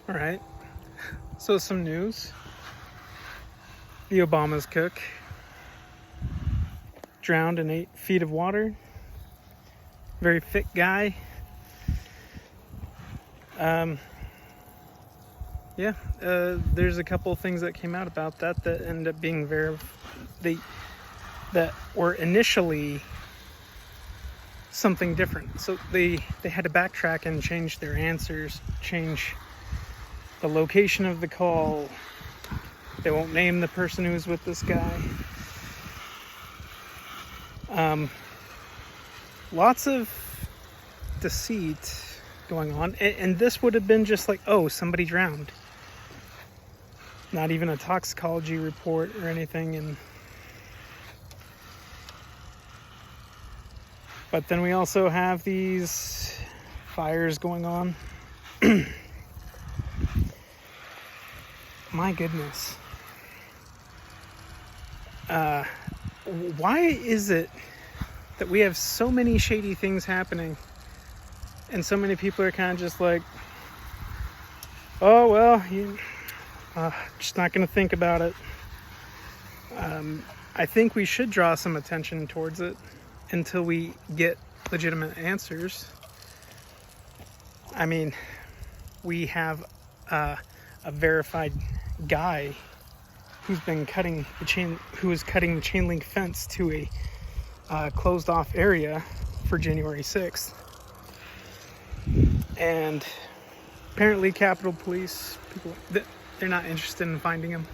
All right. So some news. The Obama's cook drowned in 8 feet of water. Very fit guy. There's a couple of things that came out about that ended up being that were initially something different. So they had to backtrack and change their answers, change the location of the call. They won't name the person who was with this guy. Lots of deceit going on, and this would have been just like, oh, somebody drowned, not even a toxicology report or anything. But then we also have these fires going on. My goodness. Why is it that we have so many shady things happening and so many people are kind of just like, oh, well, just not going to think about it. I think we should draw some attention towards it until we get legitimate answers. I mean, we have a verified guy who was cutting the chain link fence to a closed off area for January 6th. And apparently Capitol Police, they're not interested in finding him.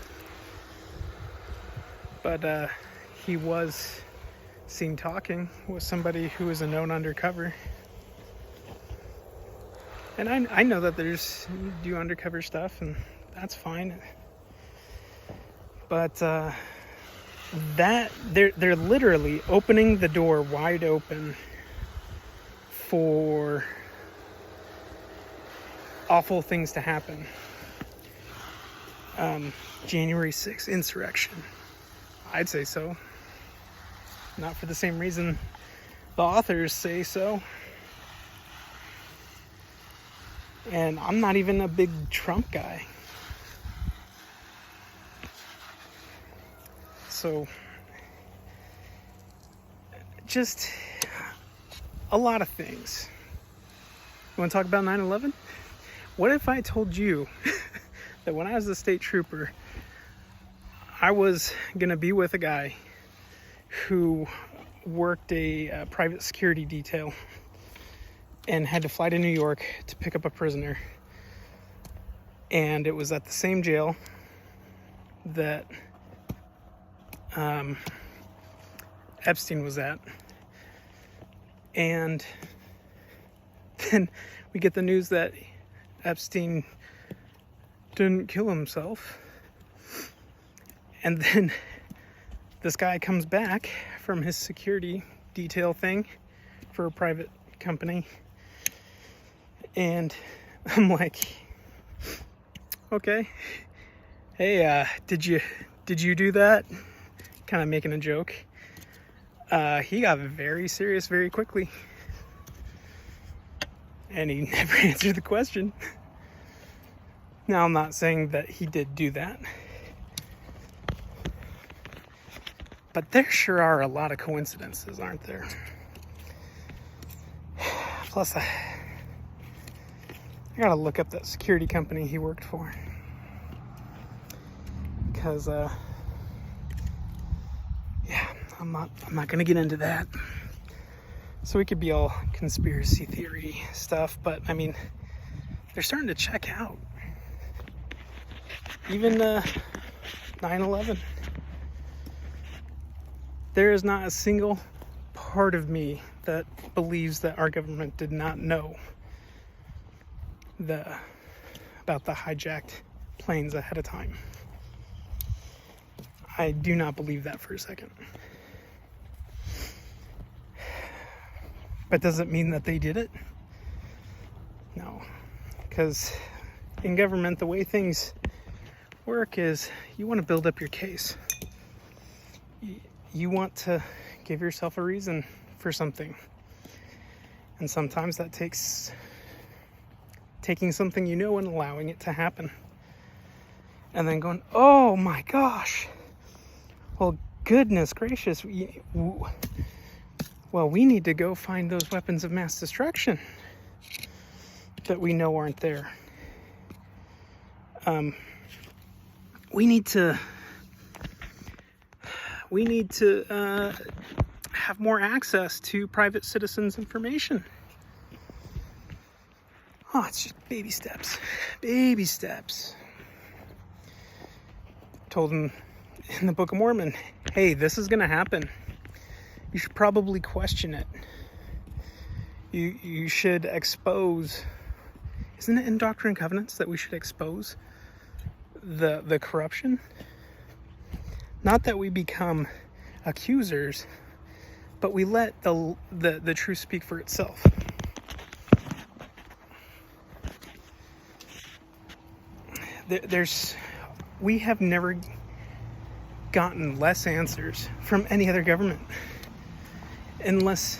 But he was seen talking with somebody who is a known undercover. And I know that you do undercover stuff, and that's fine. But they're literally opening the door wide open for awful things to happen. January 6th insurrection. I'd say so. Not for the same reason the authors say so. And I'm not even a big Trump guy. So, just a lot of things. You want to talk about 9/11? What if I told you that when I was a state trooper, I was going to be with a guy who worked a private security detail and had to fly to New York to pick up a prisoner. And it was at the same jail that Epstein was at. And then we get the news that Epstein didn't kill himself. And then this guy comes back from his security detail thing for a private company. And I'm like, okay, hey, did you do that? Kind of making a joke. He got very serious very quickly. And he never answered the question. Now, I'm not saying that he did do that. But there sure are a lot of coincidences, aren't there? Plus, I gotta look up that security company he worked for. Because, I'm not gonna get into that. So we could be all conspiracy theory stuff, but I mean, they're starting to check out. Even 9/11. There is not a single part of me that believes that our government did not know about the hijacked planes ahead of time. I do not believe that for a second. But does it mean that they did it? No. Because in government, the way things work is you want to build up your case. You want to give yourself a reason for something. And sometimes that takes taking something you know and allowing it to happen. And then going, oh my gosh, well, goodness gracious, well, we need to go find those weapons of mass destruction that we know aren't there. We need to have more access to private citizens' information. Oh, it's just baby steps. Baby steps. Told him in the Book of Mormon, hey, this is going to happen. You should probably question it. You should expose. Isn't it in Doctrine and Covenants that we should expose the corruption? Not that we become accusers, but we let the truth speak for itself. We have never gotten less answers from any other government, unless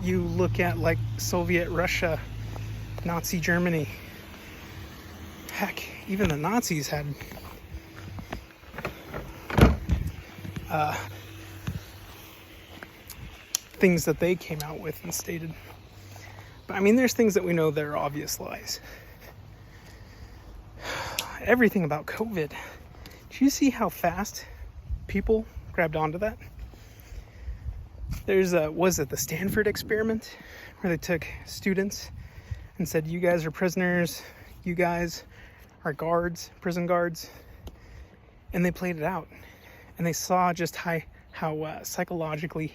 you look at like Soviet Russia, Nazi Germany. Heck, even the Nazis had things that they came out with and stated. But I mean, there's things that we know that are obvious lies. Everything about COVID. Did you see how fast people grabbed onto that? There's was it the Stanford experiment where they took students and said, you guys are prisoners, you guys are guards, prison guards, and they played it out. And they saw just how psychologically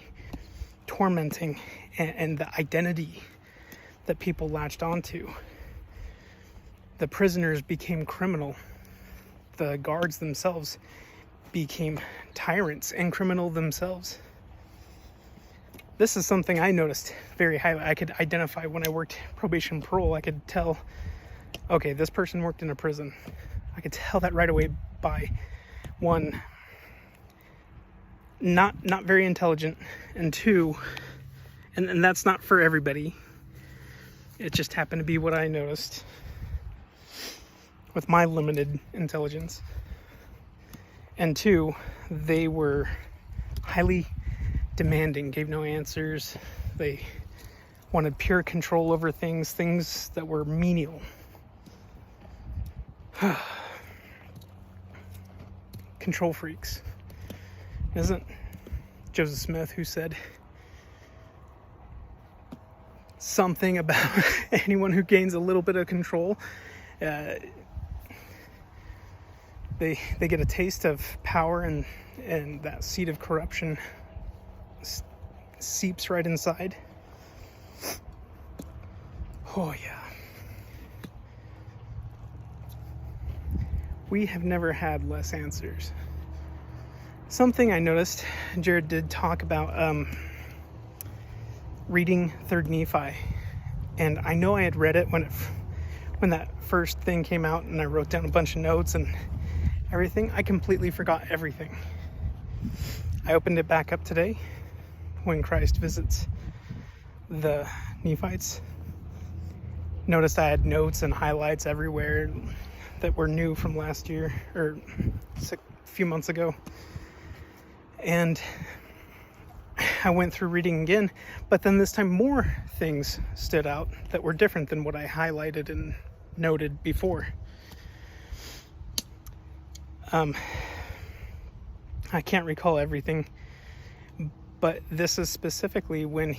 tormenting and the identity that people latched onto. The prisoners became criminal. The guards themselves became tyrants and criminal themselves. This is something I noticed very highly. I could identify when I worked probation parole. I could tell, okay, this person worked in a prison. I could tell that right away by, one, not very intelligent, and two, and that's not for everybody. It just happened to be what I noticed with my limited intelligence. And two, they were highly demanding, gave no answers. They wanted pure control over things that were menial. Control freaks. Isn't Joseph Smith who said something about anyone who gains a little bit of control, they get a taste of power, and that seed of corruption seeps right inside. Oh yeah. We have never had less answers. Something I noticed, Jared did talk about reading 3rd Nephi, and I know I had read it when that first thing came out, and I wrote down a bunch of notes and everything. I completely forgot everything. I opened it back up today when Christ visits the Nephites. Noticed I had notes and highlights everywhere that were new from last year, or a few months ago. And I went through reading again, but then this time more things stood out that were different than what I highlighted and noted before. I can't recall everything, but this is specifically when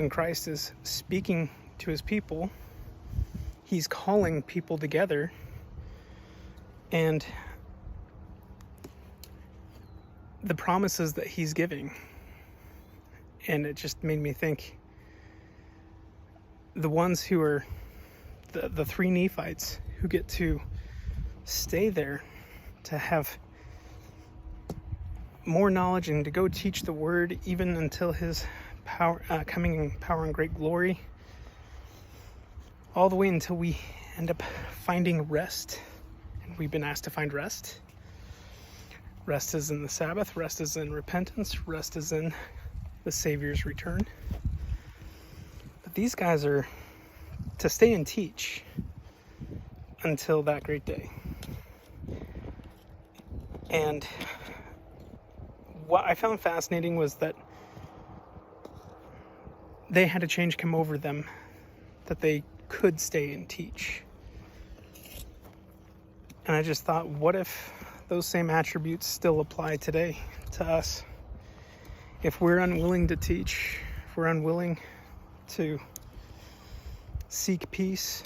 Christ is speaking to his people. He's calling people together, and the promises that he's giving. And it just made me think, the ones who are the 3 Nephites who get to stay there, to have more knowledge and to go teach the word even until his power, coming in power and great glory, all the way until we end up finding rest. And we've been asked to find rest. Rest is in the Sabbath, rest is in repentance, rest is in the Savior's return. But these guys are to stay and teach until that great day. And what I found fascinating was that they had a change come over them, that they could stay and teach. And I just thought, what if those same attributes still apply today to us? If we're unwilling to teach, if we're unwilling to seek peace,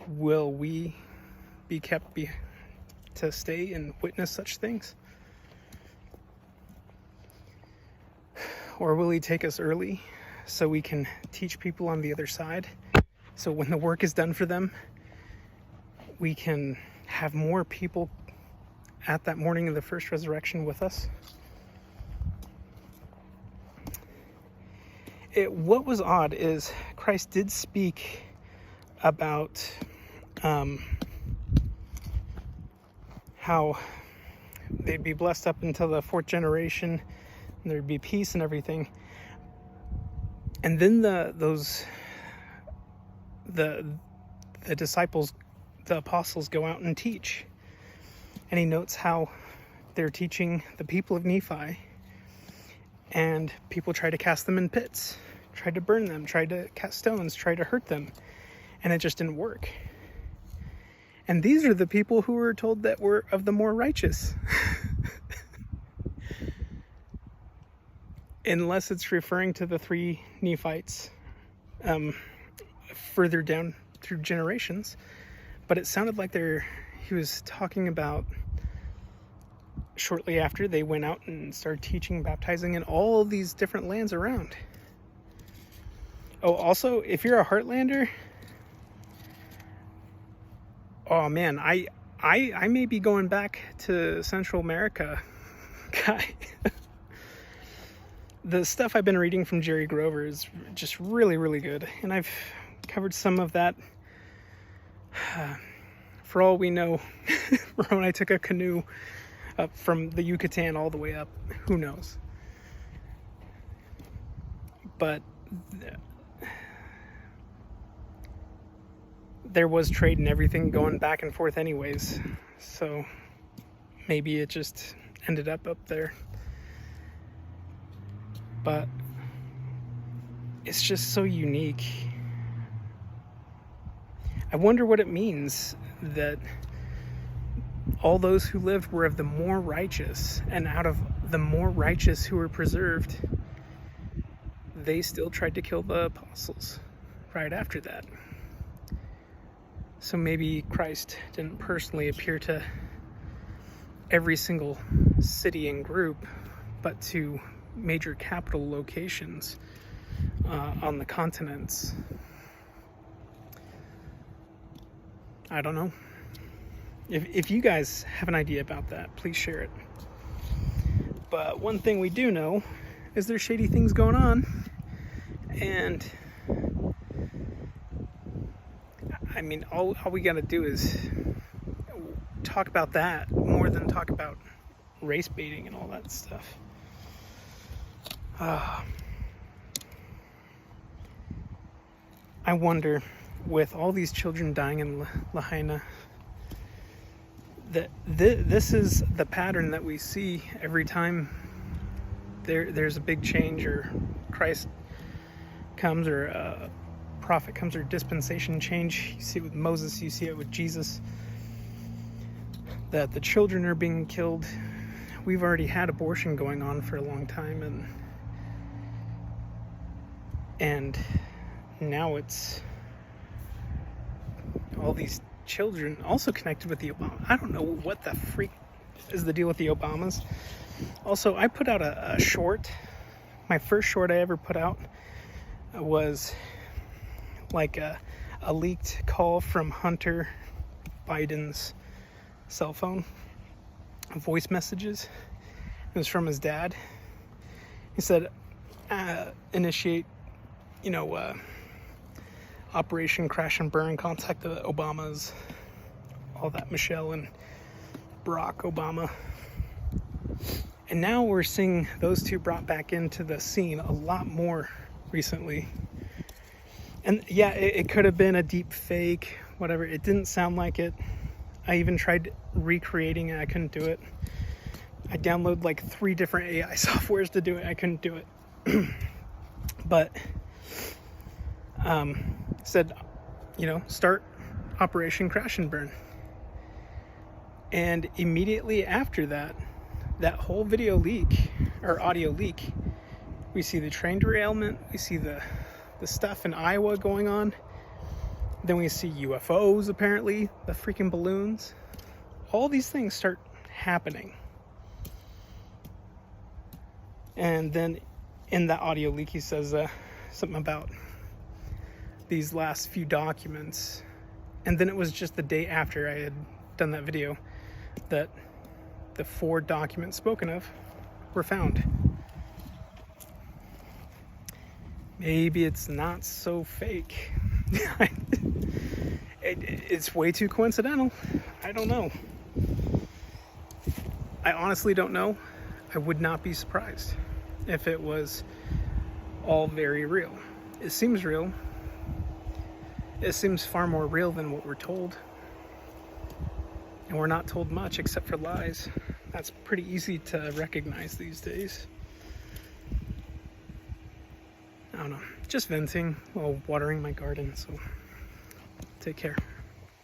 will we be kept to stay and witness such things? Or will he take us early so we can teach people on the other side? So when the work is done for them, we can have more people at that morning of the first resurrection with us. What was odd is Christ did speak about how they'd be blessed up until the fourth generation, and there'd be peace and everything. And then the disciples, the apostles, go out and teach. And he notes how they're teaching the people of Nephi, and people try to cast them in pits, tried to burn them, tried to cast stones, tried to hurt them, and it just didn't work. And these are the people who were told that were of the more righteous. Unless it's referring to the 3 Nephites further down through generations. But it sounded like he was talking about shortly after they went out and started teaching, baptizing in all of these different lands around. Oh, also, if you're a Heartlander, oh man, I may be going back to Central America, guy. The stuff I've been reading from Jerry Grover is just really, really good. And I've covered some of that. For all we know, when I took a canoe up from the Yucatan all the way up, who knows? But there was trade and everything going back and forth anyways. So maybe it just ended up there. But it's just so unique. I wonder what it means that all those who lived were of the more righteous, and out of the more righteous who were preserved, they still tried to kill the apostles right after that. So maybe Christ didn't personally appear to every single city and group, but to major capital locations on the continents. I don't know. If you guys have an idea about that, please share it. But one thing we do know is there's shady things going on. And I mean, all we gotta do is talk about that more than talk about race baiting and all that stuff. I wonder, with all these children dying in Lahaina, that this is the pattern that we see every time there's a big change, or Christ comes, or a prophet comes, or dispensation change. You see it with Moses, you see it with Jesus, that the children are being killed. We've already had abortion going on for a long time, and now it's all these children also connected with the Obama. I don't know what the freak is the deal with the Obamas. Also, I put out a short. My first short I ever put out was like a leaked call from Hunter Biden's cell phone, voice messages. It was from his dad. He said, initiate, Operation Crash and Burn, contact the Obamas, all that, Michelle and Barack Obama. And now we're seeing those two brought back into the scene a lot more recently. And yeah, it could have been a deep fake, whatever. It didn't sound like it. I even tried recreating it. I couldn't do it. I downloaded like 3 different AI softwares to do it. I couldn't do it. But said, start Operation Crash and Burn. And immediately after that whole video leak or audio leak, we see the train derailment, we see the stuff in Iowa going on, then we see UFOs, apparently, the freaking balloons. All these things start happening. And then in that audio leak, he says something about these last few documents. And then it was just the day after I had done that video that the 4 documents spoken of were found. Maybe it's not so fake. It's way too coincidental. I don't know. I honestly don't know. I would not be surprised if it was all very real. It seems real. It seems far more real than what we're told. And we're not told much except for lies. That's pretty easy to recognize these days. I don't know. Just venting while watering my garden, so take care.